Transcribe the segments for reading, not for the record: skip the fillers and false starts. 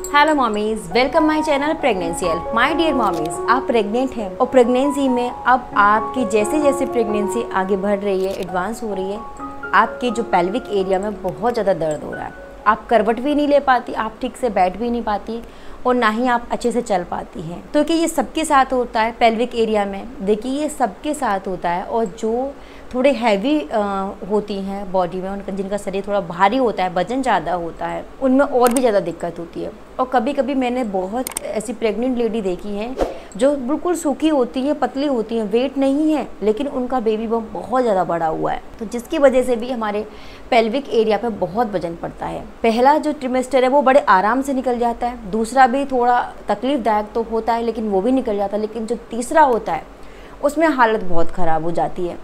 Hello mommies, welcome my channel pregnancy help. My dear mommies, आप pregnant हैं और pregnancy में अब आपकी जैसे जैसे प्रेगनेंसी आगे बढ़ रही है, एडवांस हो रही है, आपके जो पेल्विक एरिया में बहुत ज़्यादा दर्द हो रहा है। आप करवट भी नहीं ले पाती, आप ठीक से बैठ भी नहीं पाती और ना ही आप अच्छे से चल पाती हैं। तो कि ये सबके साथ होता है पेल्विक एरिया में, देखिए ये सबके साथ होता है। और जो थोड़े हैवी होती हैं बॉडी में, उनका जिनका शरीर थोड़ा भारी होता है, वजन ज़्यादा होता है, उनमें और भी ज़्यादा दिक्कत होती है। और कभी कभी मैंने बहुत ऐसी प्रेग्नेंट लेडी देखी हैं जो बिल्कुल सूखी होती हैं, पतली होती हैं, वेट नहीं है, लेकिन उनका बेबी बम्प बहुत ज़्यादा बड़ा हुआ है, तो जिसकी वजह से भी हमारे पेल्विक एरिया पे बहुत वजन पड़ता है। पहला जो ट्रिमेस्टर है वो बड़े आराम से निकल जाता है, दूसरा भी थोड़ा तकलीफदायक तो होता है लेकिन वो भी निकल जाता है, लेकिन जो तीसरा होता है उसमें हालत बहुत ख़राब हो जाती है।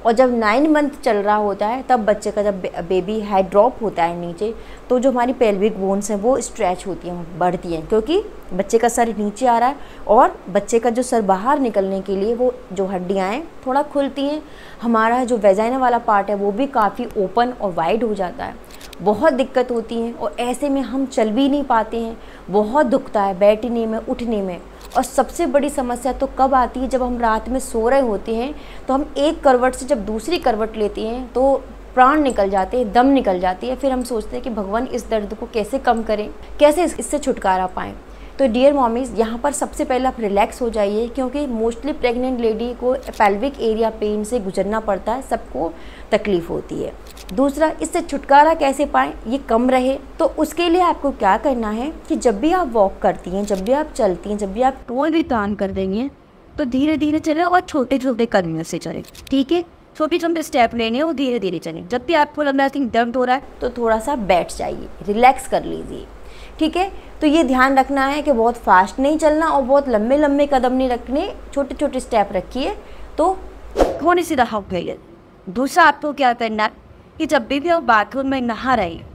और जब 9 मंथ चल रहा होता है तब बच्चे का जब बेबी हेड ड्रॉप होता है नीचे, तो जो हमारी पेल्विक बोन्स हैं वो स्ट्रेच होती हैं, बढ़ती हैं, क्योंकि बच्चे का सर नीचे आ रहा है और बच्चे का जो सर बाहर निकलने के लिए वो जो हड्डियाँ हैं थोड़ा खुलती हैं। हमारा जो वेजाइना वाला पार्ट है वो भी काफ़ी ओपन और वाइड हो जाता है, बहुत दिक्कत होती है। और ऐसे में हम चल भी नहीं पाते हैं, बहुत दुखता है बैठने में, उठने में। और सबसे बड़ी समस्या तो कब आती है, जब हम रात में सो रहे होते हैं तो हम एक करवट से जब दूसरी करवट लेते हैं तो प्राण निकल जाते हैं, दम निकल जाती है। फिर हम सोचते हैं कि भगवान इस दर्द को कैसे कम करें, कैसे इससे छुटकारा पाएँ। तो डियर मॉमीज़, यहाँ पर सबसे पहले आप रिलैक्स हो जाइए, क्योंकि मोस्टली प्रेग्नेंट लेडी को पेल्विक एरिया पेन से गुजरना पड़ता है, सबको तकलीफ़ होती है। दूसरा, इससे छुटकारा कैसे पाएँ, ये कम रहे, तो उसके लिए आपको क्या करना है कि जब भी आप वॉक करती हैं, जब भी आप चलती हैं, जब भी आप कोई भी काम कर देंगे तो धीरे धीरे चले और छोटे छोटे कदमों से चले, ठीक है। छोटे छोटे स्टेप लेने हैं, वो धीरे धीरे चलें। जब भी आपको लग रहा है दर्द हो रहा है तो थोड़ा सा बैठ जाइए, रिलैक्स कर लीजिए, ठीक है। तो ये ध्यान रखना है कि बहुत फास्ट नहीं चलना और बहुत लंबे लंबे कदम नहीं रखने, छोटे छोटे स्टेप रखिए तो थोड़ी सी राहत मिले। दूसरा, आपको क्या करना है कि जब भी आप बाथरूम में नहा रहे हैं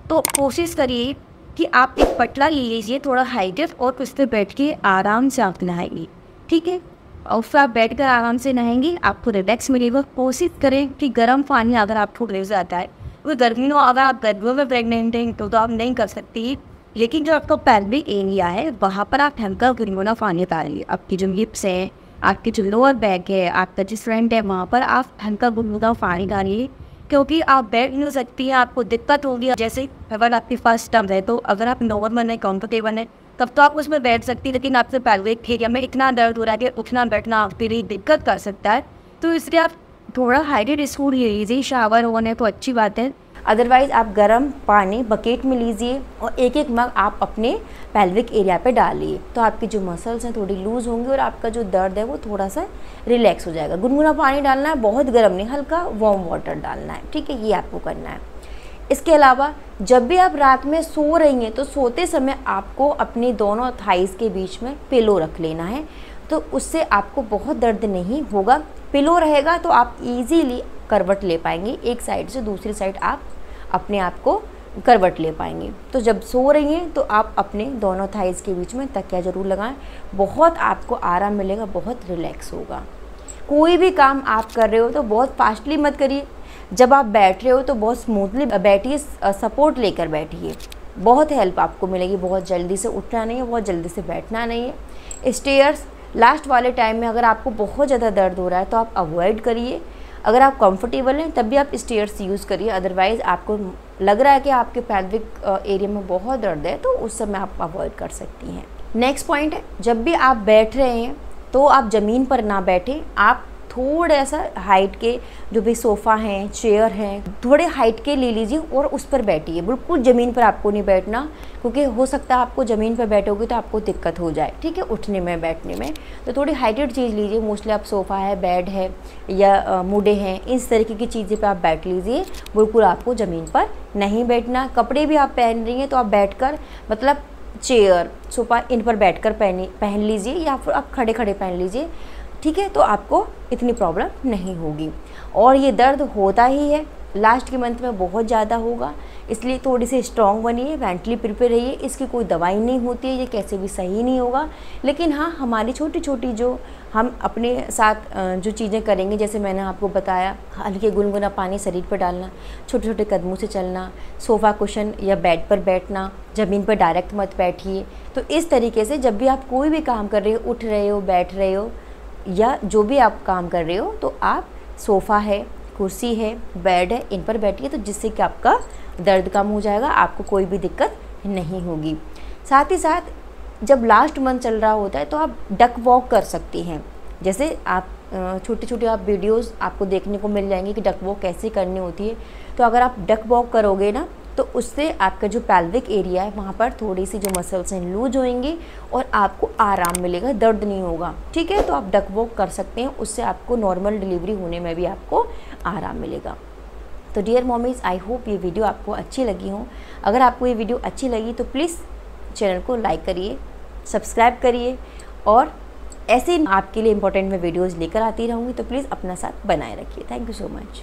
तो कोशिश करिए कि आप एक पटला ले लीजिए, थोड़ा हाइट, और उस पर बैठ के आराम से आप नहाएंगे, ठीक है। और फिर आप बैठ कर आराम से नहाएंगे, आपको रिलैक्स मिलेगा। कोशिश करें कि गर्म पानी अगर आपको ले जाता है, वो गर्मियों अगर आप गर्मियों में प्रेगनेंट हैं तो आप नहीं कर सकती, लेकिन जो आपका पेल्विक एरिया है वहाँ पर आप हल्का गुनगुना पानी डालिए। आपकी जो हिप्स है, आपकी जो लोअर बैक है, आपका जो फ्रंट है, वहाँ पर आप हल्का गुनगुना पानी डालिए, क्योंकि आप बैठ नहीं सकती हैं, आपको दिक्कत होगी। जैसे अगर आपके पास स्टम्प है तो अगर आप नॉर्मल है, कंफर्टेबल है, तब तो आप उसमें बैठ सकती, लेकिन आपसे पेल्विक एरिया में इतना दर्द हो रहा है कि उठना बैठना आपके लिए दिक्कत कर सकता है। तो इसलिए आप थोड़ा हाइड्रेट स्कूल ले लीजिए, शावर होने तो अच्छी बात है। अदरवाइज़ आप गर्म पानी बकेट में लीजिए और एक एक मग आप अपने पेल्विक एरिया पे डालिए, तो आपकी जो मसल्स हैं थोड़ी लूज़ होंगी और आपका जो दर्द है वो थोड़ा सा रिलैक्स हो जाएगा। गुनगुना पानी डालना है, बहुत गर्म नहीं, हल्का वार्म वाटर डालना है, ठीक है, ये आपको करना है। इसके अलावा जब भी आप रात में सो रही हैं तो सोते समय आपको अपनी दोनों थाइज़ के बीच में पिलो रख लेना है, तो उससे आपको बहुत दर्द नहीं होगा। पिलो रहेगा तो आप इजीली करवट ले पाएंगे, एक साइड से दूसरी साइड आप अपने आप को करवट ले पाएंगे। तो जब सो रही हैं तो आप अपने दोनों थाइज़ के बीच में तकिया ज़रूर लगाएं, बहुत आपको आराम मिलेगा, बहुत रिलैक्स होगा। कोई भी काम आप कर रहे हो तो बहुत फास्टली मत करिए, जब आप बैठ रहे हो तो बहुत स्मूथली बैठिए, सपोर्ट लेकर बैठिए, बहुत हेल्प आपको मिलेगी। बहुत जल्दी से उठना नहीं है, बहुत जल्दी से बैठना नहीं है। स्टेयर्स लास्ट वाले टाइम में अगर आपको बहुत ज़्यादा दर्द हो रहा है तो आप अवॉइड करिए। अगर आप कंफर्टेबल हैं तब भी आप स्टेयर्स यूज़ करिए, अदरवाइज़ आपको लग रहा है कि आपके पेल्विक एरिया में बहुत दर्द है तो उस समय आप अवॉइड कर सकती हैं। नेक्स्ट पॉइंट है, जब भी आप बैठ रहे हैं तो आप ज़मीन पर ना बैठें, आप थोड़ा सा हाइट के जो भी सोफ़ा हैं, चेयर हैं, थोड़े हाइट के ले लीजिए और उस पर बैठिए। बिल्कुल ज़मीन पर आपको नहीं बैठना, क्योंकि हो सकता है आपको ज़मीन पर बैठोगे तो आपको दिक्कत हो जाए, ठीक है, उठने में, बैठने में। तो थोड़ी हाइटेड चीज़ लीजिए, मोस्टली आप सोफ़ा है, बेड है या मुडे हैं, इस तरीके की चीज़ें पर आप बैठ लीजिए, बिल्कुल आपको ज़मीन पर नहीं बैठना। कपड़े भी आप पहन रही हैं तो आप बैठकर, मतलब चेयर, सोफ़ा, इन पर बैठकर पहन लीजिए या फिर आप खड़े खड़े पहन लीजिए, ठीक है, तो आपको इतनी प्रॉब्लम नहीं होगी। और ये दर्द होता ही है, लास्ट के मंथ में बहुत ज़्यादा होगा, इसलिए थोड़ी सी स्ट्रॉन्ग बनिए, मेंटली प्रिपेयर रहिए। इसकी कोई दवाई नहीं होती है, ये कैसे भी सही नहीं होगा, लेकिन हाँ हमारी छोटी छोटी जो हम अपने साथ जो चीज़ें करेंगे, जैसे मैंने आपको बताया, हल्के गुनगुना पानी शरीर पर डालना, छोटे छोटे कदमों से चलना, सोफ़ा कुशन या बेड पर बैठना, ज़मीन पर डायरेक्ट मत बैठिए। तो इस तरीके से जब भी आप कोई भी काम कर रहे हो, उठ रहे हो, बैठ रहे हो, या जो भी आप काम कर रहे हो, तो आप सोफ़ा है, कुर्सी है, बेड है, इन पर बैठिए, तो जिससे कि आपका दर्द कम हो जाएगा, आपको कोई भी दिक्कत नहीं होगी। साथ ही साथ जब लास्ट मंथ चल रहा होता है तो आप डक वॉक कर सकती हैं। जैसे आप छोटे छोटे आप वीडियोस आपको देखने को मिल जाएंगे कि डक वॉक कैसे करनी होती है। तो अगर आप डक वॉक करोगे ना, तो उससे आपका जो पेल्विक एरिया है वहाँ पर थोड़ी सी जो मसल्स हैं लूज होएंगी और आपको आराम मिलेगा, दर्द नहीं होगा। ठीक है, तो आप डक वॉक कर सकते हैं, उससे आपको नॉर्मल डिलीवरी होने में भी आपको आराम मिलेगा। तो डियर मॉमीज़, आई होप ये वीडियो आपको अच्छी लगी हो। अगर आपको ये वीडियो अच्छी लगी तो प्लीज़ चैनल को लाइक करिए, सब्सक्राइब करिए, और ऐसे ही आपके लिए इंपॉर्टेंट मैं वीडियोज़ लेकर आती रहूँगी, तो प्लीज़ अपना साथ बनाए रखिए। Thank you so much.